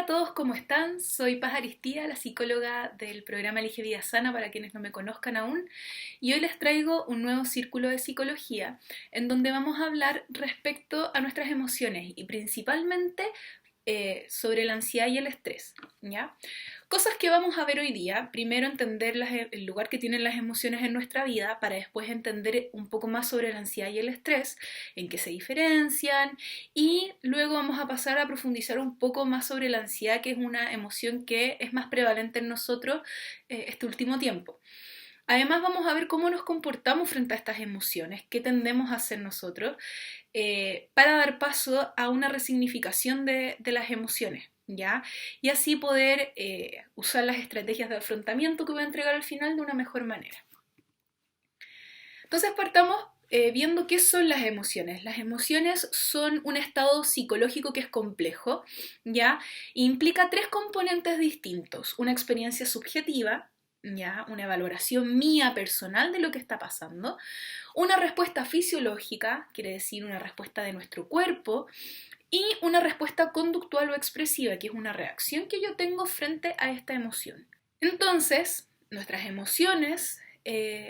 todos, ¿cómo están? Soy Paz Aristía, la psicóloga del programa Elige Vida Sana para quienes no me conozcan aún, y hoy les traigo un nuevo círculo de psicología en donde vamos a hablar respecto a nuestras emociones y principalmente sobre la ansiedad y el estrés, ¿ya? Cosas que vamos a ver hoy día. Primero entender el lugar que tienen las emociones en nuestra vida para después entender un poco más sobre la ansiedad y el estrés, en qué se diferencian, y luego vamos a pasar a profundizar un poco más sobre la ansiedad, que es una emoción que es más prevalente en nosotros este último tiempo. Además vamos a ver cómo nos comportamos frente a estas emociones, qué tendemos a hacer nosotros para dar paso a una resignificación de las emociones, ¿ya? Y así poder usar las estrategias de afrontamiento que voy a entregar al final de una mejor manera. Entonces partamos viendo qué son las emociones. Las emociones son un estado psicológico que es complejo, ¿ya? E implica tres componentes distintos: una experiencia subjetiva, ¿ya? Una valoración mía personal de lo que está pasando, una respuesta fisiológica, quiere decir una respuesta de nuestro cuerpo, y una respuesta conductual o expresiva, que es una reacción que yo tengo frente a esta emoción. Entonces, nuestras emociones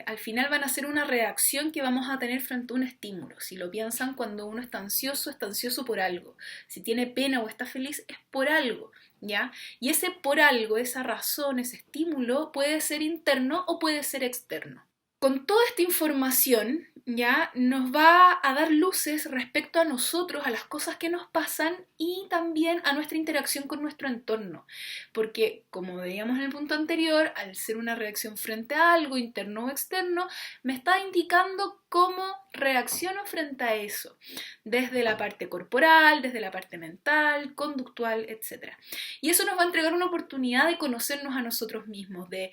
al final van a ser una reacción que vamos a tener frente a un estímulo. Si lo piensan, cuando uno está ansioso por algo. Si tiene pena o está feliz, es por algo, ¿ya? Y ese por algo, esa razón, ese estímulo, puede ser interno o puede ser externo. Con toda esta información, ya nos va a dar luces respecto a nosotros, a las cosas que nos pasan y también a nuestra interacción con nuestro entorno. Porque, como veíamos en el punto anterior, al ser una reacción frente a algo, interno o externo, me está indicando cómo reacciono frente a eso, desde la parte corporal, desde la parte mental, conductual, etc. Y eso nos va a entregar una oportunidad de conocernos a nosotros mismos, de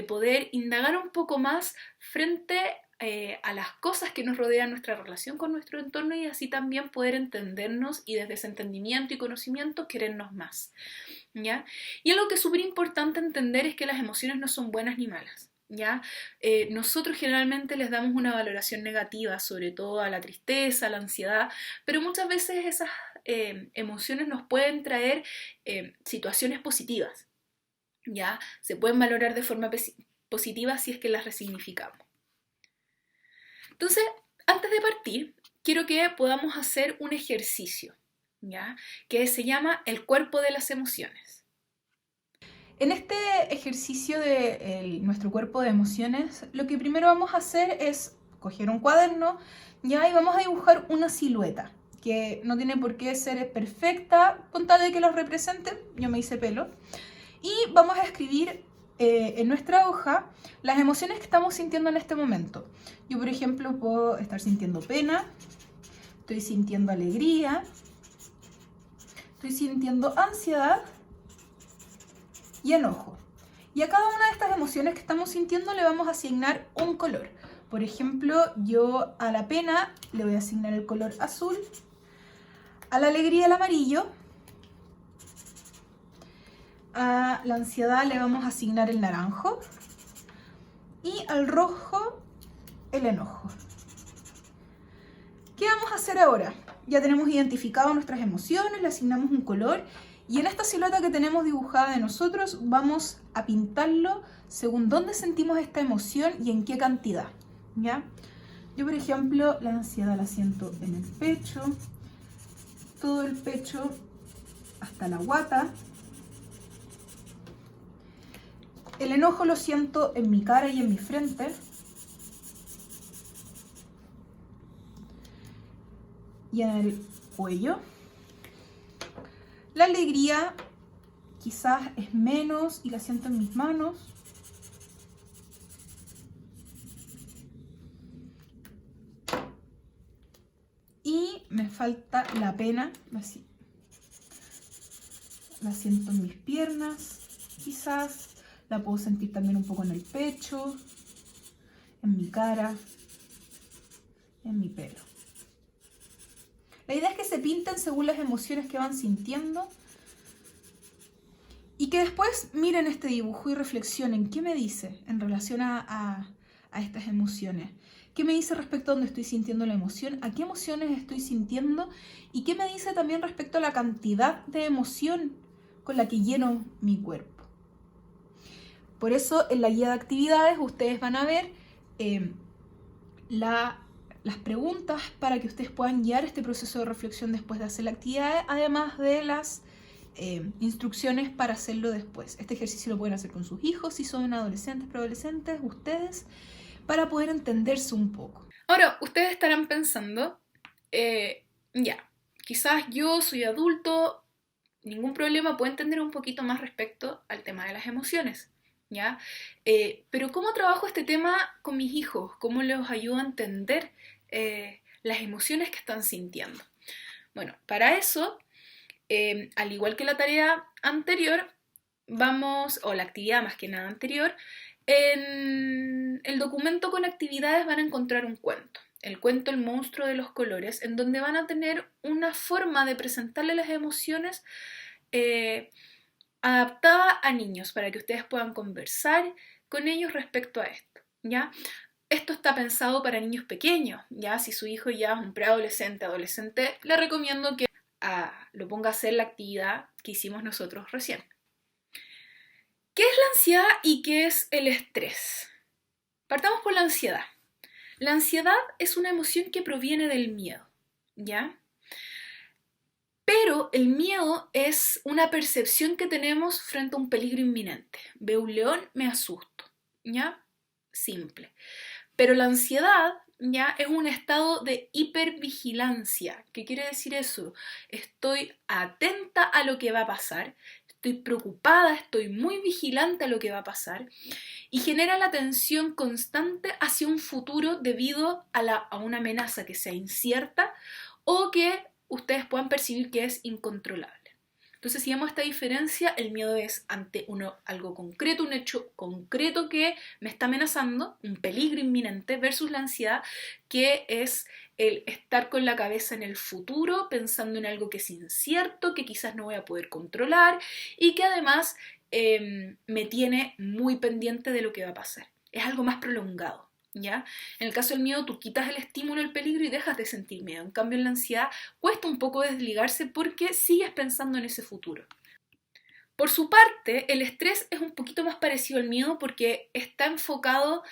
poder indagar un poco más frente a las cosas que nos rodean, nuestra relación con nuestro entorno, y así también poder entendernos y desde ese entendimiento y conocimiento querernos más, ¿ya? Y algo que es súper importante entender es que las emociones no son buenas ni malas, ¿ya? Nosotros generalmente les damos una valoración negativa, sobre todo a la tristeza, a la ansiedad, pero muchas veces esas emociones nos pueden traer situaciones positivas, ¿ya? Se pueden valorar de forma positiva si es que las resignificamos. Entonces, antes de partir, quiero que podamos hacer un ejercicio, ¿ya? Que se llama el cuerpo de las emociones. En este ejercicio de nuestro cuerpo de emociones, lo que primero vamos a hacer es coger un cuaderno, ¿ya? Y vamos a dibujar una silueta, que no tiene por qué ser perfecta, con tal de que lo represente. Yo me hice pelo. Y vamos a escribir en nuestra hoja las emociones que estamos sintiendo en este momento. Yo, por ejemplo, puedo estar sintiendo pena, estoy sintiendo alegría, estoy sintiendo ansiedad y enojo. Y a cada una de estas emociones que estamos sintiendo le vamos a asignar un color. Por ejemplo, yo a la pena le voy a asignar el color azul, a la alegría el amarillo, a la ansiedad le vamos a asignar el naranjo y al rojo el enojo. ¿Qué vamos a hacer ahora? Ya tenemos identificado nuestras emociones, le asignamos un color, y en esta silueta que tenemos dibujada de nosotros vamos a pintarlo según dónde sentimos esta emoción y en qué cantidad, ¿ya? Yo, por ejemplo, la ansiedad la siento en el pecho, todo el pecho hasta la guata. El enojo lo siento en mi cara y en mi frente. Y en el cuello. La alegría quizás es menos y la siento en mis manos. Y me falta la pena, así. La siento en mis piernas, quizás. La puedo sentir también un poco en el pecho, en mi cara, en mi pelo. La idea es que se pinten según las emociones que van sintiendo y que después miren este dibujo y reflexionen qué me dice en relación a estas emociones. ¿Qué me dice respecto a dónde estoy sintiendo la emoción? ¿A qué emociones estoy sintiendo? ¿Y qué me dice también respecto a la cantidad de emoción con la que lleno mi cuerpo. Por eso en la guía de actividades ustedes van a ver las preguntas para que ustedes puedan guiar este proceso de reflexión después de hacer la actividad, además de las instrucciones para hacerlo después. Este ejercicio lo pueden hacer con sus hijos, si son adolescentes, preadolescentes, ustedes, para poder entenderse un poco. Ahora, ustedes estarán pensando, quizás yo soy adulto, ningún problema, puedo entender un poquito más respecto al tema de las emociones, ¿ya? Pero ¿cómo trabajo este tema con mis hijos? ¿Cómo les ayudo a entender las emociones que están sintiendo? Bueno, para eso, al igual que la tarea anterior, o la actividad más que nada anterior, en el documento con actividades van a encontrar un cuento. El cuento El monstruo de los colores, en donde van a tener una forma de presentarle las emociones adaptada a niños, para que ustedes puedan conversar con ellos respecto a esto, ¿ya? Esto está pensado para niños pequeños, ¿ya? Si su hijo ya es un preadolescente, adolescente, le recomiendo que lo ponga a hacer la actividad que hicimos nosotros recién. ¿Qué es la ansiedad y qué es el estrés? Partamos por la ansiedad. La ansiedad es una emoción que proviene del miedo, ¿ya? Pero el miedo es una percepción que tenemos frente a un peligro inminente. Veo un león, me asusto, ¿ya? Simple. Pero la ansiedad, ¿ya? Es un estado de hipervigilancia. ¿Qué quiere decir eso? Estoy atenta a lo que va a pasar, estoy preocupada, estoy muy vigilante a lo que va a pasar y genera la tensión constante hacia un futuro debido a una amenaza que sea incierta o que ustedes puedan percibir que es incontrolable. Entonces, si vemos esta diferencia, el miedo es ante algo concreto, un hecho concreto que me está amenazando, un peligro inminente, versus la ansiedad, que es el estar con la cabeza en el futuro, pensando en algo que es incierto, que quizás no voy a poder controlar y que además me tiene muy pendiente de lo que va a pasar. Es algo más prolongado, ¿ya? En el caso del miedo, tú quitas el estímulo, el peligro y dejas de sentir miedo. En cambio, en la ansiedad cuesta un poco desligarse porque sigues pensando en ese futuro. Por su parte, el estrés es un poquito más parecido al miedo porque está enfocado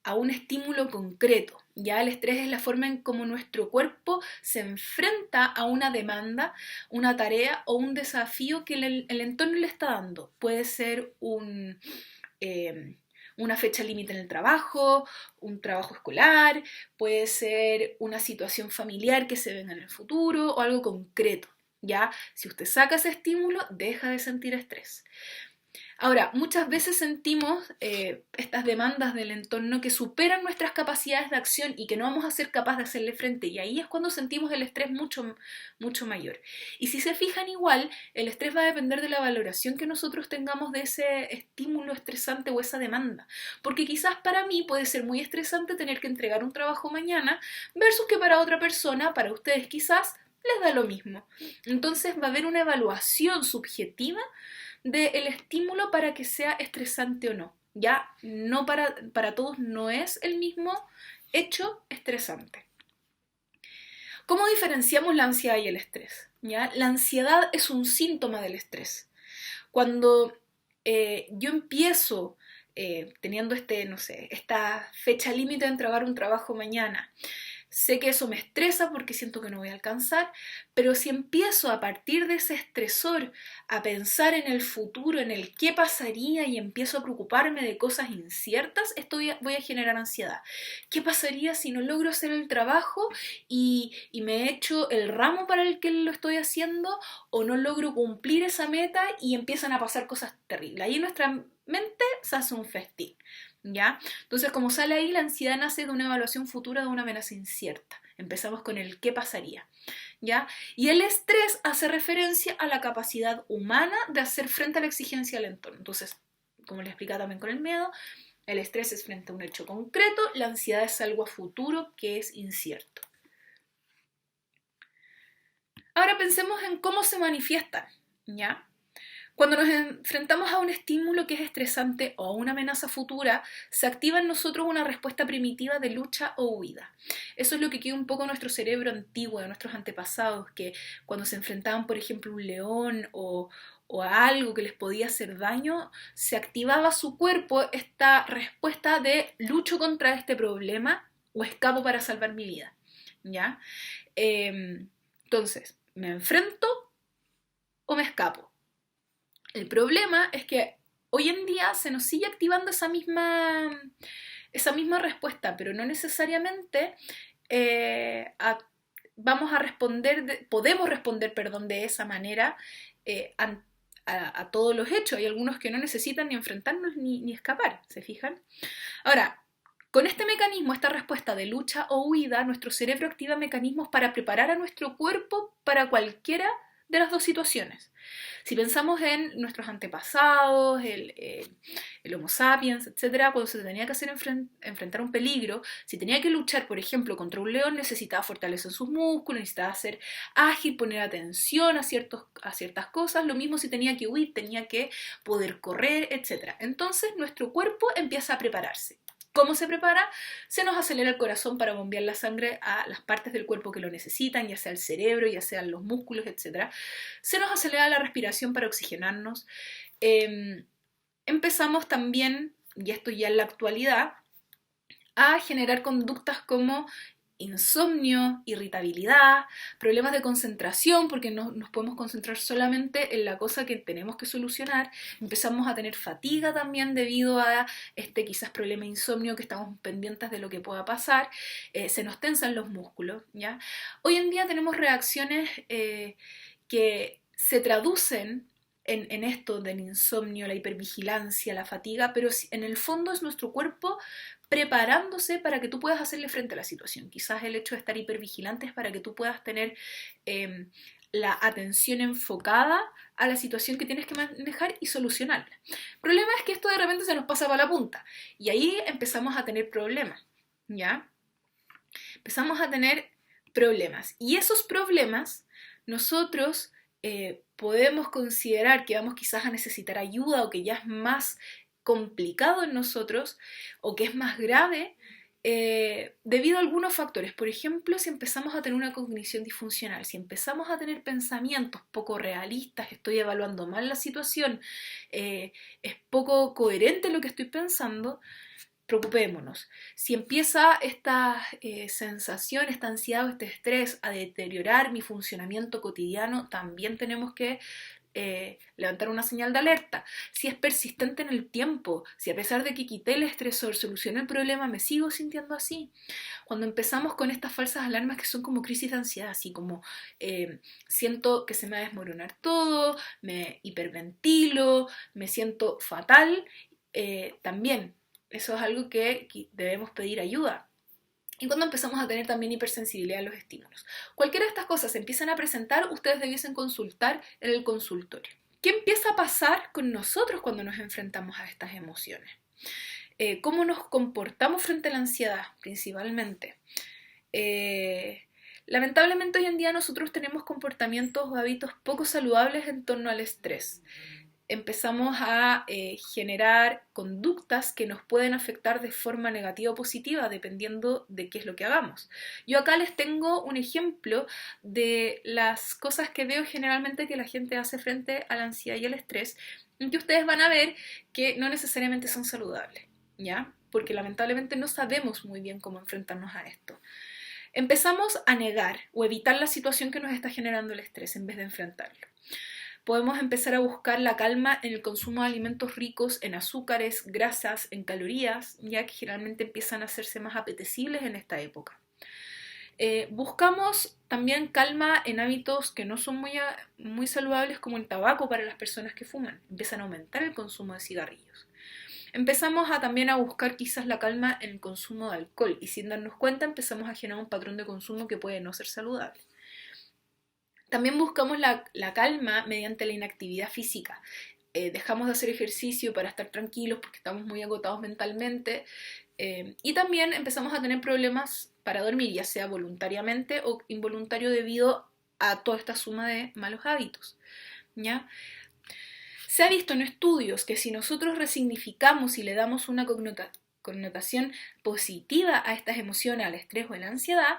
a un estímulo concreto. Ya el estrés es la forma en cómo nuestro cuerpo se enfrenta a una demanda, una tarea o un desafío que el entorno le está dando. Puede ser una fecha límite en el trabajo, un trabajo escolar, puede ser una situación familiar que se venga en el futuro o algo concreto. Ya, si usted saca ese estímulo, deja de sentir estrés. Ahora, muchas veces sentimos estas demandas del entorno que superan nuestras capacidades de acción y que no vamos a ser capaces de hacerle frente, y ahí es cuando sentimos el estrés mucho, mucho mayor. Y si se fijan igual, el estrés va a depender de la valoración que nosotros tengamos de ese estímulo estresante o esa demanda, porque quizás para mí puede ser muy estresante tener que entregar un trabajo mañana versus que para otra persona, para ustedes quizás, les da lo mismo. Entonces va a haber una evaluación subjetiva del estímulo para que sea estresante o no. Ya no para todos no es el mismo hecho estresante. ¿Cómo diferenciamos la ansiedad y el estrés? ¿Ya? La ansiedad es un síntoma del estrés. Cuando yo empiezo teniendo esta fecha límite de entregar un trabajo mañana, sé que eso me estresa porque siento que no voy a alcanzar, pero si empiezo a partir de ese estresor a pensar en el futuro, en el qué pasaría y empiezo a preocuparme de cosas inciertas, voy a generar ansiedad. ¿Qué pasaría si no logro hacer el trabajo y me echo el ramo para el que lo estoy haciendo o no logro cumplir esa meta y empiezan a pasar cosas terribles? Ahí nuestra mente se hace un festín. ¿Ya? Entonces, como sale ahí, la ansiedad nace de una evaluación futura de una amenaza incierta. Empezamos con el qué pasaría, ¿ya? Y el estrés hace referencia a la capacidad humana de hacer frente a la exigencia del entorno. Entonces, como les explicaba también con el miedo, el estrés es frente a un hecho concreto, la ansiedad es algo a futuro que es incierto. Ahora pensemos en cómo se manifiestan, ¿ya? Cuando nos enfrentamos a un estímulo que es estresante o a una amenaza futura, se activa en nosotros una respuesta primitiva de lucha o huida. Eso es lo que queda un poco en nuestro cerebro antiguo, de nuestros antepasados, que cuando se enfrentaban, por ejemplo, a un león o a algo que les podía hacer daño, se activaba su cuerpo esta respuesta de lucho contra este problema o escapo para salvar mi vida. ¿Ya? Entonces, ¿me enfrento o me escapo? El problema es que hoy en día se nos sigue activando esa misma respuesta, pero no necesariamente vamos a responder, podemos responder, perdón, de esa manera a todos los hechos. Hay algunos que no necesitan ni enfrentarnos ni escapar, ¿se fijan? Ahora, con este mecanismo, esta respuesta de lucha o huida, nuestro cerebro activa mecanismos para preparar a nuestro cuerpo para cualquiera de las dos situaciones. Si pensamos en nuestros antepasados, el Homo sapiens, etc., cuando se tenía que enfrentar un peligro, si tenía que luchar, por ejemplo, contra un león, necesitaba fortalecer sus músculos, necesitaba ser ágil, poner atención a ciertas cosas. Lo mismo si tenía que huir, tenía que poder correr, etc. Entonces, nuestro cuerpo empieza a prepararse. ¿Cómo se prepara? Se nos acelera el corazón para bombear la sangre a las partes del cuerpo que lo necesitan, ya sea el cerebro, ya sean los músculos, etc. Se nos acelera la respiración para oxigenarnos. Empezamos también, y esto ya en la actualidad, a generar conductas como insomnio, irritabilidad, problemas de concentración, porque no nos podemos concentrar solamente en la cosa que tenemos que solucionar. Empezamos a tener fatiga también debido a quizás problema de insomnio, que estamos pendientes de lo que pueda pasar. Se nos tensan los músculos, ¿ya? Hoy en día tenemos reacciones que se traducen en esto del insomnio, la hipervigilancia, la fatiga, pero en el fondo es nuestro cuerpo preparándose para que tú puedas hacerle frente a la situación. Quizás el hecho de estar hipervigilante es para que tú puedas tener la atención enfocada a la situación que tienes que manejar y solucionarla. El problema es que esto de repente se nos pasa para la punta y ahí empezamos a tener problemas, ¿ya? Empezamos a tener problemas y esos problemas nosotros podemos considerar que vamos quizás a necesitar ayuda o que ya es más complicado en nosotros o que es más grave debido a algunos factores. Por ejemplo, si empezamos a tener una cognición disfuncional, si empezamos a tener pensamientos poco realistas, estoy evaluando mal la situación, es poco coherente lo que estoy pensando, preocupémonos. Si empieza esta sensación, esta ansiedad o este estrés a deteriorar mi funcionamiento cotidiano, también tenemos que levantar una señal de alerta. Si es persistente en el tiempo, si a pesar de que quité el estresor, solucioné el problema, me sigo sintiendo así. Cuando empezamos con estas falsas alarmas que son como crisis de ansiedad, así como siento que se me va a desmoronar todo, me hiperventilo, me siento fatal, también eso es algo que debemos pedir ayuda. Y cuando empezamos a tener también hipersensibilidad a los estímulos. Cualquiera de estas cosas se empiezan a presentar, ustedes debiesen consultar en el consultorio. ¿Qué empieza a pasar con nosotros cuando nos enfrentamos a estas emociones? ¿Cómo nos comportamos frente a la ansiedad, principalmente? Lamentablemente hoy en día nosotros tenemos comportamientos o hábitos poco saludables en torno al estrés. Empezamos a generar conductas que nos pueden afectar de forma negativa o positiva dependiendo de qué es lo que hagamos. Yo acá les tengo un ejemplo de las cosas que veo generalmente que la gente hace frente a la ansiedad y el estrés, en que ustedes van a ver que no necesariamente son saludables, ¿ya? Porque lamentablemente no sabemos muy bien cómo enfrentarnos a esto. Empezamos a negar o evitar la situación que nos está generando el estrés en vez de enfrentarlo. Podemos empezar a buscar la calma en el consumo de alimentos ricos en azúcares, grasas, en calorías, ya que generalmente empiezan a hacerse más apetecibles en esta época. Buscamos también calma en hábitos que no son muy saludables, como el tabaco para las personas que fuman. Empiezan a aumentar el consumo de cigarrillos. Empezamos también a buscar quizás la calma en el consumo de alcohol y sin darnos cuenta empezamos a generar un patrón de consumo que puede no ser saludable. También buscamos la calma mediante la inactividad física. Dejamos de hacer ejercicio para estar tranquilos porque estamos muy agotados mentalmente. Y también empezamos a tener problemas para dormir, ya sea voluntariamente o involuntario debido a toda esta suma de malos hábitos, ¿ya? Se ha visto en estudios que si nosotros resignificamos y le damos una connotación positiva a estas emociones, al estrés o a la ansiedad,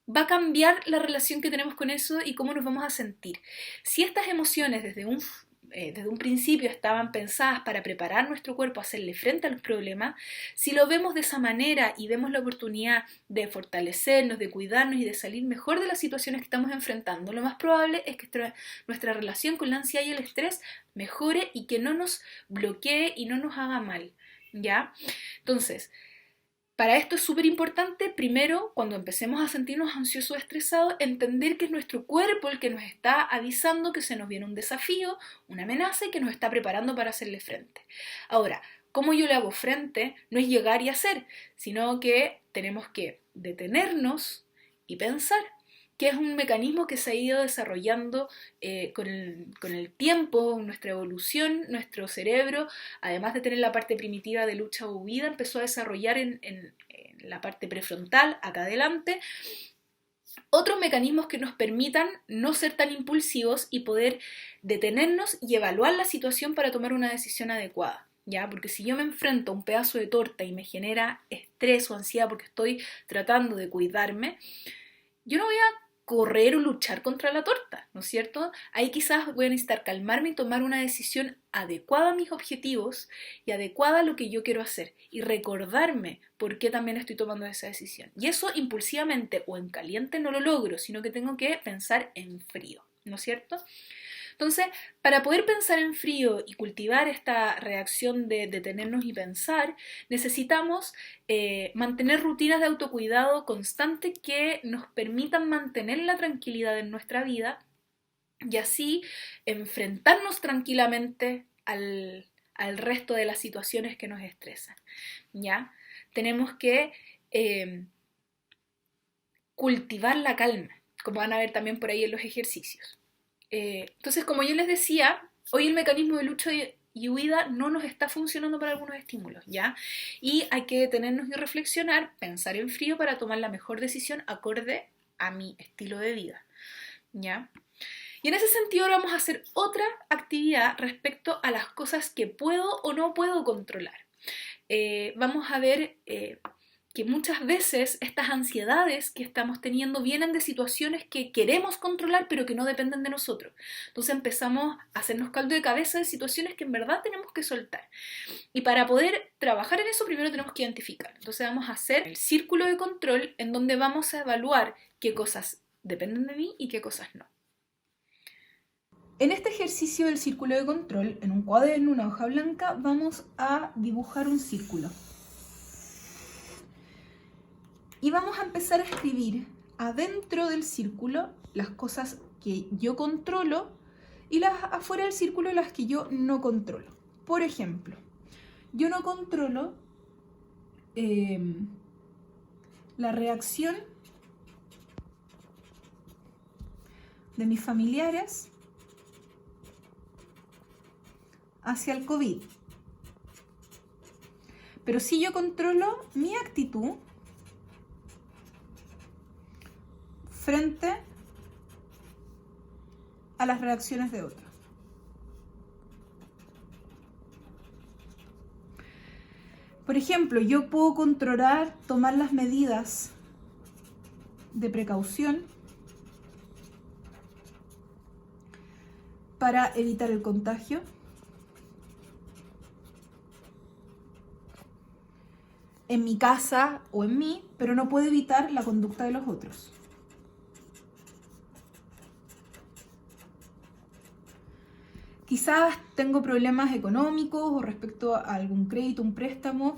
va a cambiar la relación que tenemos con eso y cómo nos vamos a sentir. Si estas emociones desde un principio estaban pensadas para preparar nuestro cuerpo a hacerle frente a los problemas, si lo vemos de esa manera y vemos la oportunidad de fortalecernos, de cuidarnos y de salir mejor de las situaciones que estamos enfrentando, lo más probable es que nuestra relación con la ansiedad y el estrés mejore y que no nos bloquee y no nos haga mal, ¿ya? Entonces, para esto es súper importante, primero, cuando empecemos a sentirnos ansiosos o estresados, entender que es nuestro cuerpo el que nos está avisando que se nos viene un desafío, una amenaza y que nos está preparando para hacerle frente. Ahora, ¿cómo yo le hago frente? No es llegar y hacer, sino que tenemos que detenernos y pensar, que es un mecanismo que se ha ido desarrollando con el tiempo, nuestra evolución, nuestro cerebro, además de tener la parte primitiva de lucha o huida, empezó a desarrollar en la parte prefrontal, acá adelante, otros mecanismos que nos permitan no ser tan impulsivos y poder detenernos y evaluar la situación para tomar una decisión adecuada. ¿Ya? Porque si yo me enfrento a un pedazo de torta y me genera estrés o ansiedad porque estoy tratando de cuidarme, yo no voy a correr o luchar contra la torta, ¿no es cierto? Ahí quizás voy a necesitar calmarme y tomar una decisión adecuada a mis objetivos y adecuada a lo que yo quiero hacer y recordarme por qué también estoy tomando esa decisión. Y eso impulsivamente o en caliente no lo logro, sino que tengo que pensar en frío, ¿no es cierto? Entonces, para poder pensar en frío y cultivar esta reacción de detenernos y pensar, necesitamos mantener rutinas de autocuidado constante que nos permitan mantener la tranquilidad en nuestra vida y así enfrentarnos tranquilamente al resto de las situaciones que nos estresan, ¿ya? Tenemos que cultivar la calma, como van a ver también por ahí en los ejercicios. Entonces, como yo les decía, hoy el mecanismo de lucha y huida no nos está funcionando para algunos estímulos, ¿ya? Y hay que detenernos y reflexionar, pensar en frío para tomar la mejor decisión acorde a mi estilo de vida, ¿ya? Y en ese sentido ahora vamos a hacer otra actividad respecto a las cosas que puedo o no puedo controlar. Vamos a ver que muchas veces estas ansiedades que estamos teniendo vienen de situaciones que queremos controlar pero que no dependen de nosotros. Entonces empezamos a hacernos caldo de cabeza de situaciones que en verdad tenemos que soltar. Y para poder trabajar en eso primero tenemos que identificar. Entonces vamos a hacer el círculo de control en donde vamos a evaluar qué cosas dependen de mí y qué cosas no. En este ejercicio del círculo de control, en un cuaderno, una hoja blanca, vamos a dibujar un círculo. Y vamos a empezar a escribir adentro del círculo las cosas que yo controlo y las afuera del círculo las que yo no controlo. Por ejemplo, yo no controlo la reacción de mis familiares hacia el COVID. Pero sí yo controlo mi actitud frente a las reacciones de otros. Por ejemplo, yo puedo controlar, tomar las medidas de precaución para evitar el contagio. En mi casa o en mí, pero no puedo evitar la conducta de los otros. Quizás tengo problemas económicos o respecto a algún crédito, un préstamo,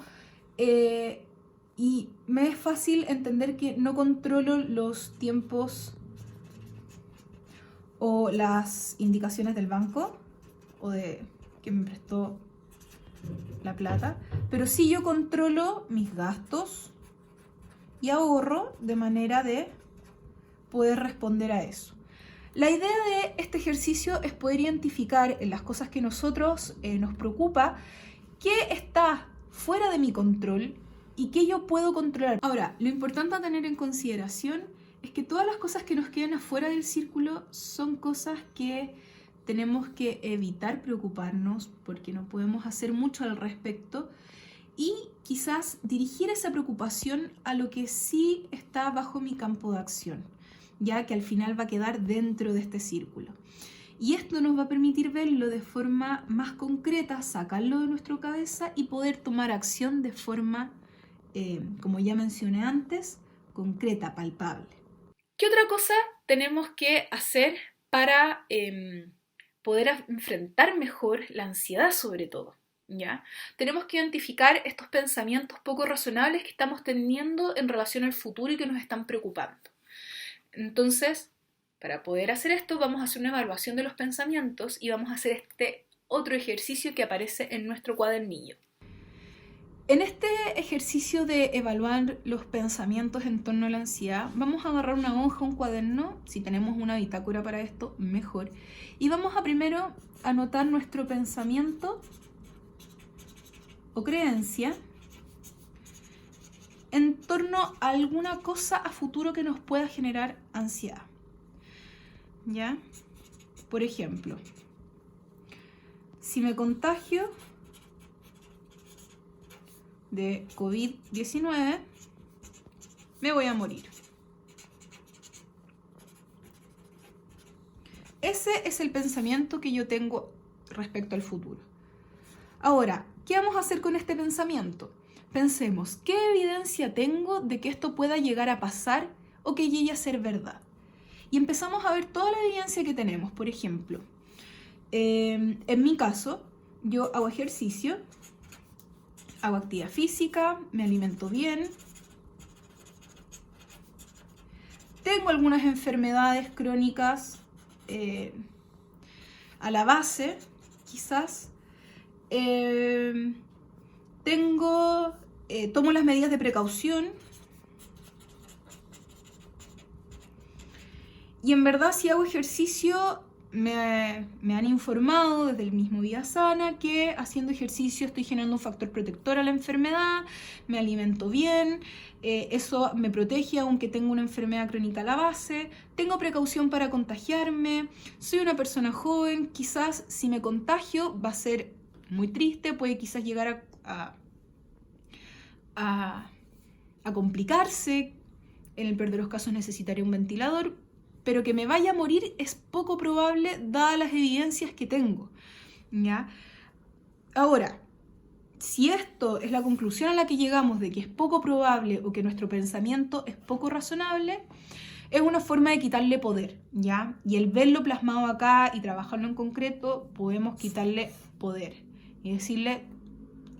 y me es fácil entender que no controlo los tiempos o las indicaciones del banco o de que me prestó la plata, pero sí yo controlo mis gastos y ahorro de manera de poder responder a eso. La idea de este ejercicio es poder identificar en las cosas que nosotros nos preocupa qué está fuera de mi control y qué yo puedo controlar. Ahora, lo importante a tener en consideración es que todas las cosas que nos quedan afuera del círculo son cosas que tenemos que evitar preocuparnos porque no podemos hacer mucho al respecto y quizás dirigir esa preocupación a lo que sí está bajo mi campo de acción, ya que al final va a quedar dentro de este círculo. Y esto nos va a permitir verlo de forma más concreta, sacarlo de nuestra cabeza y poder tomar acción de forma, como ya mencioné antes, concreta, palpable. ¿Qué otra cosa tenemos que hacer para poder enfrentar mejor la ansiedad sobre todo? ¿Ya? Tenemos que identificar estos pensamientos poco razonables que estamos teniendo en relación al futuro y que nos están preocupando. Entonces, para poder hacer esto, vamos a hacer una evaluación de los pensamientos y vamos a hacer este otro ejercicio que aparece en nuestro cuadernillo. En este ejercicio de evaluar los pensamientos en torno a la ansiedad, vamos a agarrar una hoja, un cuaderno, si tenemos una bitácora para esto, mejor. Y vamos a primero anotar nuestro pensamiento o creencia en torno a alguna cosa a futuro que nos pueda generar ansiedad. ¿Ya? Por ejemplo, si me contagio de COVID-19, me voy a morir. Ese es el pensamiento que yo tengo respecto al futuro. Ahora, ¿qué vamos a hacer con este pensamiento? Pensemos, ¿qué evidencia tengo de que esto pueda llegar a pasar o que llegue a ser verdad? Y empezamos a ver toda la evidencia que tenemos. Por ejemplo, en mi caso, yo hago ejercicio, hago actividad física, me alimento bien, tengo algunas enfermedades crónicas a la base, quizás, tomo las medidas de precaución. Y en verdad, si hago ejercicio, me han informado desde el mismo Vida Sana que haciendo ejercicio estoy generando un factor protector a la enfermedad, me alimento bien, eso me protege aunque tenga una enfermedad crónica a la base, tengo precaución para contagiarme, soy una persona joven, quizás si me contagio va a ser muy triste, puede quizás llegar a complicarse, en el peor de los casos necesitaría un ventilador, pero que me vaya a morir es poco probable dadas las evidencias que tengo, ¿ya? Ahora, si esto es la conclusión a la que llegamos de que es poco probable o que nuestro pensamiento es poco razonable, es una forma de quitarle poder, ¿ya? Y el verlo plasmado acá y trabajarlo en concreto, podemos quitarle poder y decirle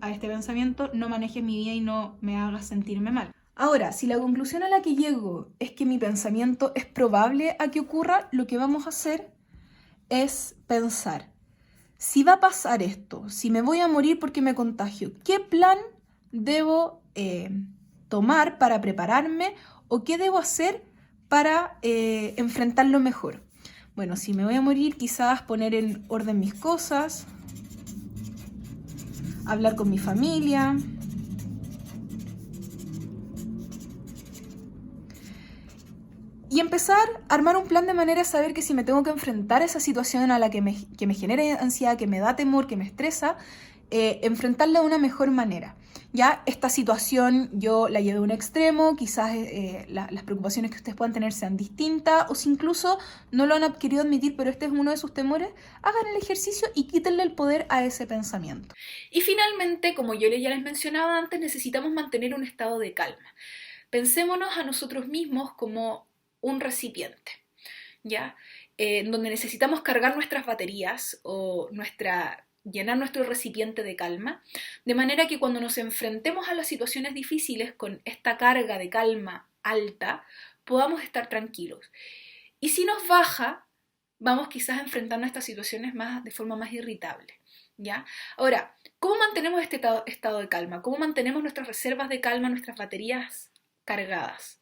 a este pensamiento, no manejes mi vida y no me hagas sentirme mal. Ahora, si la conclusión a la que llego es que mi pensamiento es probable a que ocurra, lo que vamos a hacer es pensar, si va a pasar esto, si me voy a morir porque me contagio, ¿qué plan debo tomar para prepararme o qué debo hacer para enfrentarlo mejor? Bueno, si me voy a morir, quizás poner en orden mis cosas, hablar con mi familia, y empezar a armar un plan de manera a saber que si me tengo que enfrentar a esa situación a la que me genera ansiedad, que me da temor, que me estresa, enfrentarla de una mejor manera. Ya esta situación yo la llevé a un extremo, quizás las preocupaciones que ustedes puedan tener sean distintas, o si incluso no lo han querido admitir, pero este es uno de sus temores, hagan el ejercicio y quítenle el poder a ese pensamiento. Y finalmente, como yo ya les mencionaba antes, necesitamos mantener un estado de calma. Pensémonos a nosotros mismos como un recipiente, ¿ya? Donde necesitamos cargar nuestras baterías o llenar nuestro recipiente de calma, de manera que cuando nos enfrentemos a las situaciones difíciles con esta carga de calma alta, podamos estar tranquilos. Y si nos baja, vamos quizás enfrentando estas situaciones de forma más irritable, ¿ya? Ahora, ¿cómo mantenemos este estado de calma? ¿Cómo mantenemos nuestras reservas de calma, nuestras baterías cargadas?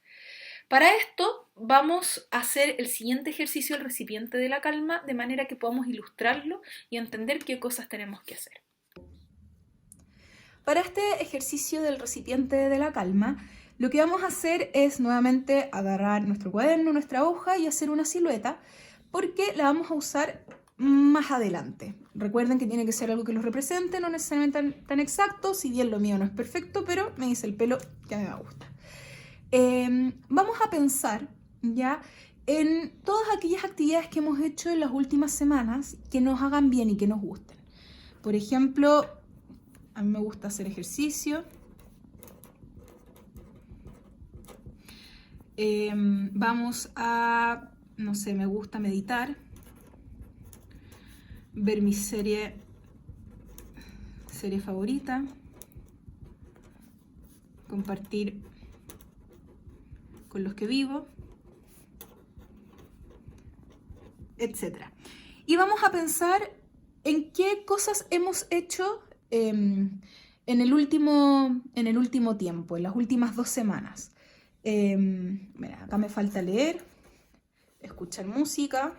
Para esto vamos a hacer el siguiente ejercicio del recipiente de la calma de manera que podamos ilustrarlo y entender qué cosas tenemos que hacer. Para este ejercicio del recipiente de la calma, lo que vamos a hacer es nuevamente agarrar nuestro cuaderno, nuestra hoja y hacer una silueta porque la vamos a usar más adelante. Recuerden que tiene que ser algo que los represente, no necesariamente tan exacto, si bien lo mío no es perfecto, pero me dice el pelo que a mí me gusta. Vamos a pensar ya en todas aquellas actividades que hemos hecho en las últimas semanas que nos hagan bien y que nos gusten. Por ejemplo, a mí me gusta hacer ejercicio. Vamos a, no sé, me gusta meditar, ver mi serie favorita, compartir con los que vivo, etc. Y vamos a pensar en qué cosas hemos hecho en el último tiempo, en las últimas 2 semanas. Mira, acá me falta leer, escuchar música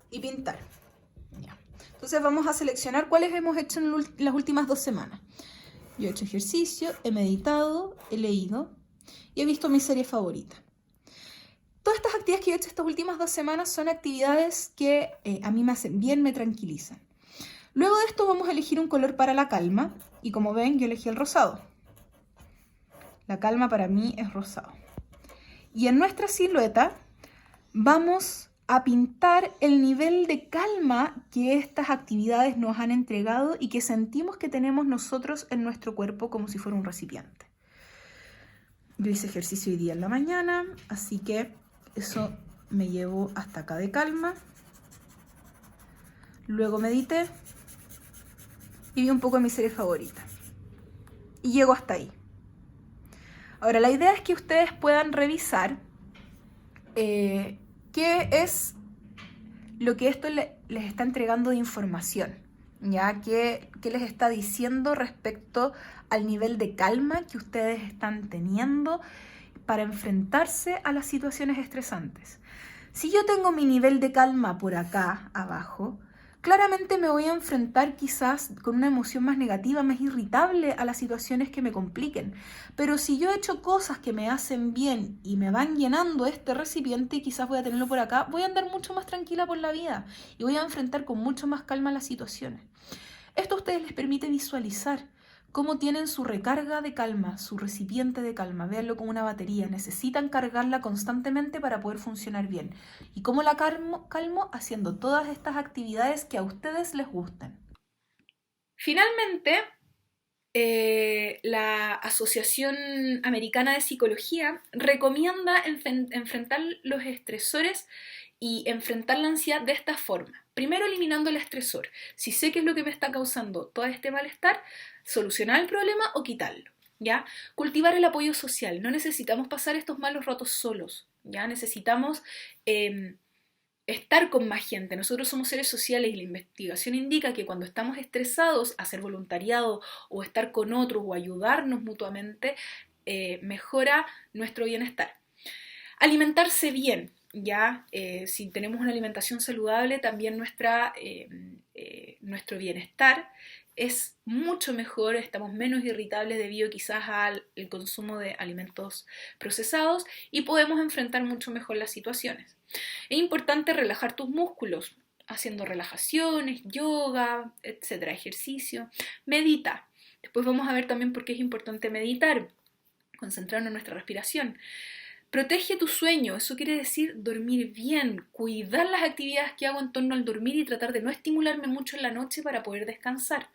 y pintar. Ya. Entonces vamos a seleccionar cuáles hemos hecho en las últimas 2 semanas. Yo he hecho ejercicio, he meditado, he leído y he visto mi serie favorita. Todas estas actividades que he hecho estas últimas 2 semanas son actividades que a mí me hacen bien, me tranquilizan. Luego de esto vamos a elegir un color para la calma y como ven yo elegí el rosado. La calma para mí es rosado. Y en nuestra silueta vamos a pintar el nivel de calma que estas actividades nos han entregado y que sentimos que tenemos nosotros en nuestro cuerpo como si fuera un recipiente. Yo hice ejercicio hoy día en la mañana, así que eso me llevó hasta acá de calma. Luego medité y vi un poco de mi serie favorita. Y llego hasta ahí. Ahora, la idea es que ustedes puedan revisar qué es lo que esto les está entregando de información, ¿ya? ¿Qué les está diciendo respecto al nivel de calma que ustedes están teniendo para enfrentarse a las situaciones estresantes? Si yo tengo mi nivel de calma por acá abajo, claramente me voy a enfrentar quizás con una emoción más negativa, más irritable a las situaciones que me compliquen. Pero si yo he hecho cosas que me hacen bien y me van llenando este recipiente, quizás voy a tenerlo por acá, voy a andar mucho más tranquila por la vida y voy a enfrentar con mucho más calma las situaciones. Esto a ustedes les permite visualizar cómo tienen su recarga de calma, su recipiente de calma. Véanlo como una batería. Necesitan cargarla constantemente para poder funcionar bien. ¿Y cómo la calmo? Haciendo todas estas actividades que a ustedes les gusten. Finalmente, la Asociación Americana de Psicología recomienda enfrentar los estresores y enfrentar la ansiedad de esta forma. Primero, eliminando el estresor. Si sé qué es lo que me está causando todo este malestar, solucionar el problema o quitarlo. ¿Ya? Cultivar el apoyo social. No necesitamos pasar estos malos ratos solos. ¿Ya? Necesitamos estar con más gente. Nosotros somos seres sociales y la investigación indica que cuando estamos estresados, hacer voluntariado o estar con otros o ayudarnos mutuamente mejora nuestro bienestar. Alimentarse bien, ya si tenemos una alimentación saludable, también nuestro bienestar es mucho mejor, estamos menos irritables debido quizás al consumo de alimentos procesados y podemos enfrentar mucho mejor las situaciones. Es importante relajar tus músculos, haciendo relajaciones, yoga, etcétera, ejercicio. Medita. Después vamos a ver también por qué es importante meditar, concentrarnos en nuestra respiración. Protege tu sueño, eso quiere decir dormir bien, cuidar las actividades que hago en torno al dormir y tratar de no estimularme mucho en la noche para poder descansar.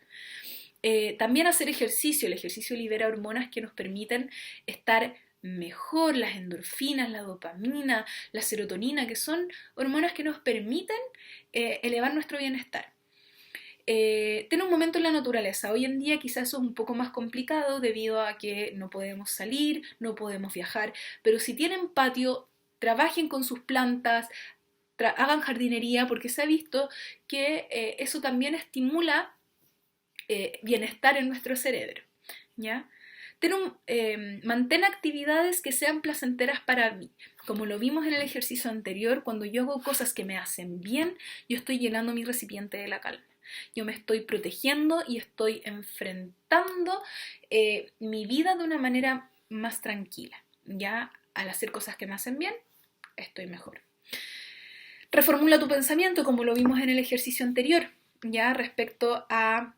También hacer ejercicio, el ejercicio libera hormonas que nos permiten estar mejor, las endorfinas, la dopamina, la serotonina, que son hormonas que nos permiten elevar nuestro bienestar. Tener un momento en la naturaleza. Hoy en día quizás eso es un poco más complicado debido a que no podemos salir, no podemos viajar, pero si tienen patio, trabajen con sus plantas, hagan jardinería, porque se ha visto que eso también estimula bienestar en nuestro cerebro, ¿ya? Mantén actividades que sean placenteras para mí. Como lo vimos en el ejercicio anterior, cuando yo hago cosas que me hacen bien, yo estoy llenando mi recipiente de la calma. Yo me estoy protegiendo y estoy enfrentando mi vida de una manera más tranquila. Ya al hacer cosas que me hacen bien, estoy mejor. Reformula tu pensamiento, como lo vimos en el ejercicio anterior, ya respecto a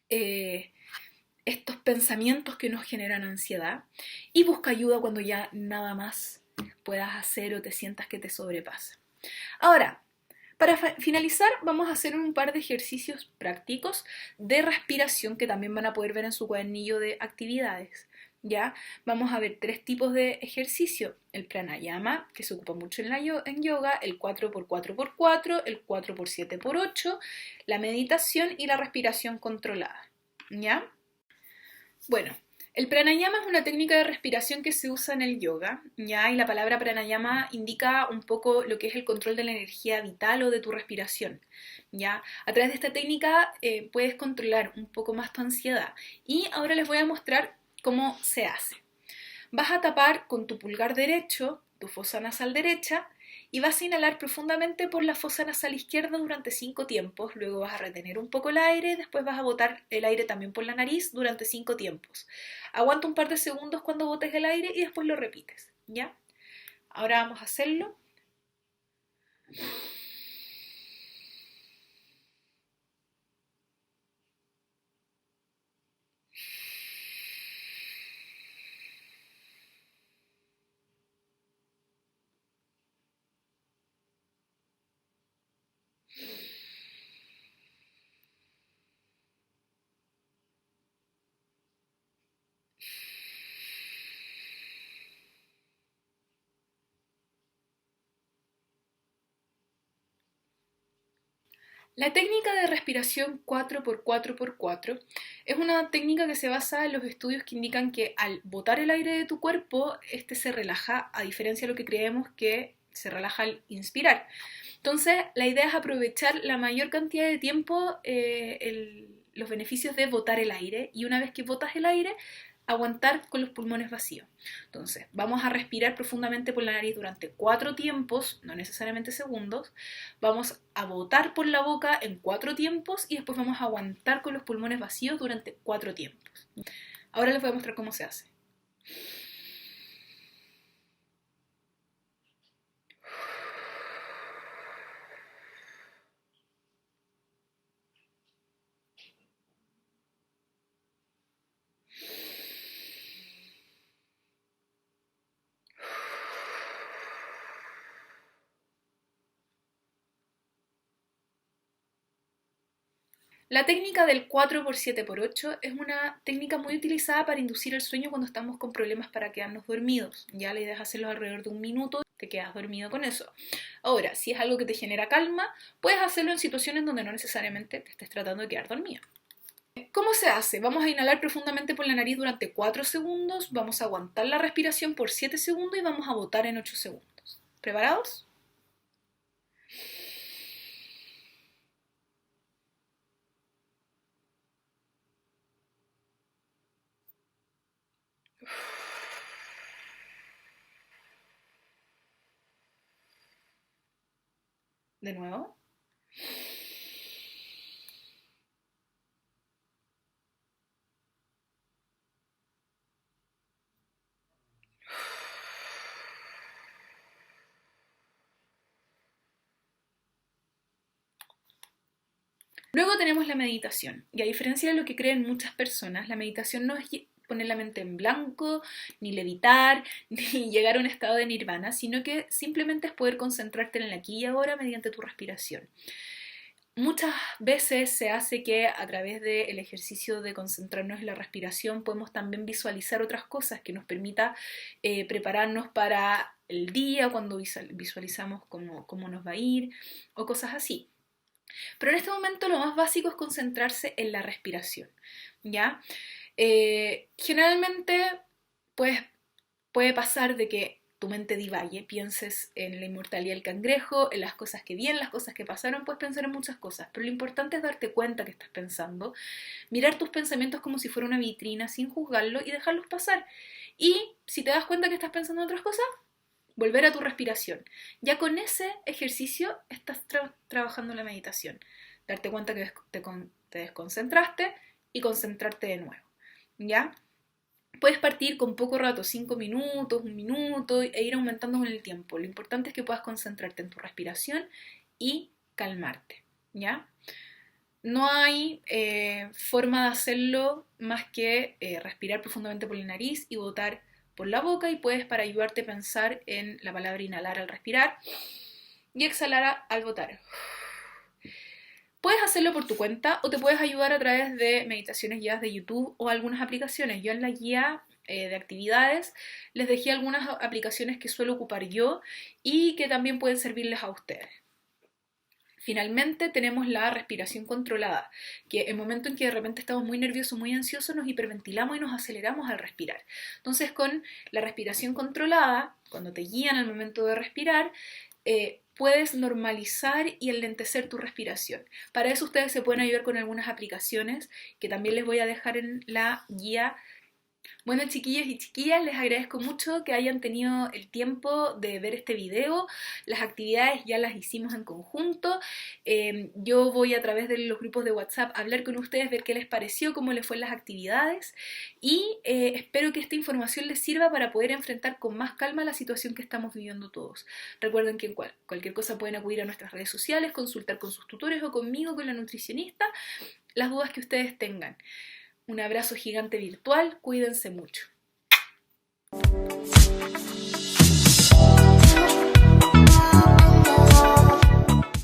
estos pensamientos que nos generan ansiedad, y busca ayuda cuando ya nada más puedas hacer o te sientas que te sobrepasa. Ahora, para finalizar, vamos a hacer un par de ejercicios prácticos de respiración que también van a poder ver en su cuadernillo de actividades. ¿Ya? Vamos a ver 3 tipos de ejercicio: el pranayama, que se ocupa mucho en yoga, el 4x4x4, el 4x7x8, la meditación y la respiración controlada. ¿Ya? Bueno, el pranayama es una técnica de respiración que se usa en el yoga, ¿ya? Y la palabra pranayama indica un poco lo que es el control de la energía vital o de tu respiración, ¿ya? A través de esta técnica puedes controlar un poco más tu ansiedad. Y ahora les voy a mostrar cómo se hace. Vas a tapar con tu pulgar derecho tu fosa nasal derecha y vas a inhalar profundamente por la fosa nasal izquierda durante 5 tiempos. Luego vas a retener un poco el aire, después vas a botar el aire también por la nariz durante 5 tiempos. Aguanta un par de segundos cuando botes el aire y después lo repites, ¿ya? Ahora vamos a hacerlo. La técnica de respiración 4x4x4 es una técnica que se basa en los estudios que indican que al botar el aire de tu cuerpo, este se relaja, a diferencia de lo que creemos que se relaja al inspirar. Entonces, la idea es aprovechar la mayor cantidad de tiempo los beneficios de botar el aire, y una vez que botas el aire, aguantar con los pulmones vacíos. Entonces, vamos a respirar profundamente por la nariz durante 4 tiempos, no necesariamente segundos. Vamos a botar por la boca en 4 tiempos y después vamos a aguantar con los pulmones vacíos durante 4 tiempos. Ahora les voy a mostrar cómo se hace. La técnica del 4x7x8 es una técnica muy utilizada para inducir el sueño cuando estamos con problemas para quedarnos dormidos. Ya la idea es hacerlo alrededor de 1 minuto, te quedas dormido con eso. Ahora, si es algo que te genera calma, puedes hacerlo en situaciones donde no necesariamente te estés tratando de quedar dormido. ¿Cómo se hace? Vamos a inhalar profundamente por la nariz durante 4 segundos, vamos a aguantar la respiración por 7 segundos y vamos a botar en 8 segundos. ¿Preparados? De nuevo. Luego tenemos la meditación, y a diferencia de lo que creen muchas personas, la meditación no es poner la mente en blanco, ni levitar, ni llegar a un estado de nirvana, sino que simplemente es poder concentrarte en el aquí y ahora mediante tu respiración. Muchas veces se hace que a través del ejercicio de concentrarnos en la respiración podemos también visualizar otras cosas que nos permita prepararnos para el día, cuando visualizamos cómo nos va a ir o cosas así. Pero en este momento lo más básico es concentrarse en la respiración, ¿ya? Generalmente pues, puede pasar de que tu mente divague, pienses en la inmortalidad del cangrejo, en las cosas que vienen, las cosas que pasaron, puedes pensar en muchas cosas, pero lo importante es darte cuenta que estás pensando, mirar tus pensamientos como si fuera una vitrina sin juzgarlo y dejarlos pasar. Y si te das cuenta que estás pensando en otras cosas, volver a tu respiración. Ya con ese ejercicio estás trabajando la meditación. Darte cuenta que te desconcentraste y concentrarte de nuevo. ¿Ya? Puedes partir con poco rato, 5 minutos, 1 minuto, e ir aumentando con el tiempo. Lo importante es que puedas concentrarte en tu respiración y calmarte, ¿ya? No hay forma de hacerlo más que respirar profundamente por la nariz y botar por la boca, y puedes, para ayudarte a pensar en la palabra inhalar al respirar y exhalar al botar. Puedes hacerlo por tu cuenta o te puedes ayudar a través de meditaciones guiadas de YouTube o algunas aplicaciones. Yo en la guía de actividades les dejé algunas aplicaciones que suelo ocupar yo y que también pueden servirles a ustedes. Finalmente tenemos la respiración controlada, que en el momento en que de repente estamos muy nerviosos, muy ansiosos, nos hiperventilamos y nos aceleramos al respirar. Entonces, con la respiración controlada, cuando te guían al momento de respirar, puedes normalizar y enlentecer tu respiración. Para eso ustedes se pueden ayudar con algunas aplicaciones que también les voy a dejar en la guía. Bueno, chiquillos y chiquillas, les agradezco mucho que hayan tenido el tiempo de ver este video. Las actividades ya las hicimos en conjunto. Yo voy a través de los grupos de WhatsApp a hablar con ustedes, ver qué les pareció, cómo les fue en las actividades, y espero que esta información les sirva para poder enfrentar con más calma la situación que estamos viviendo todos. Recuerden que en cualquier cosa pueden acudir a nuestras redes sociales, consultar con sus tutores o conmigo, con la nutricionista, las dudas que ustedes tengan. Un abrazo gigante virtual, cuídense mucho.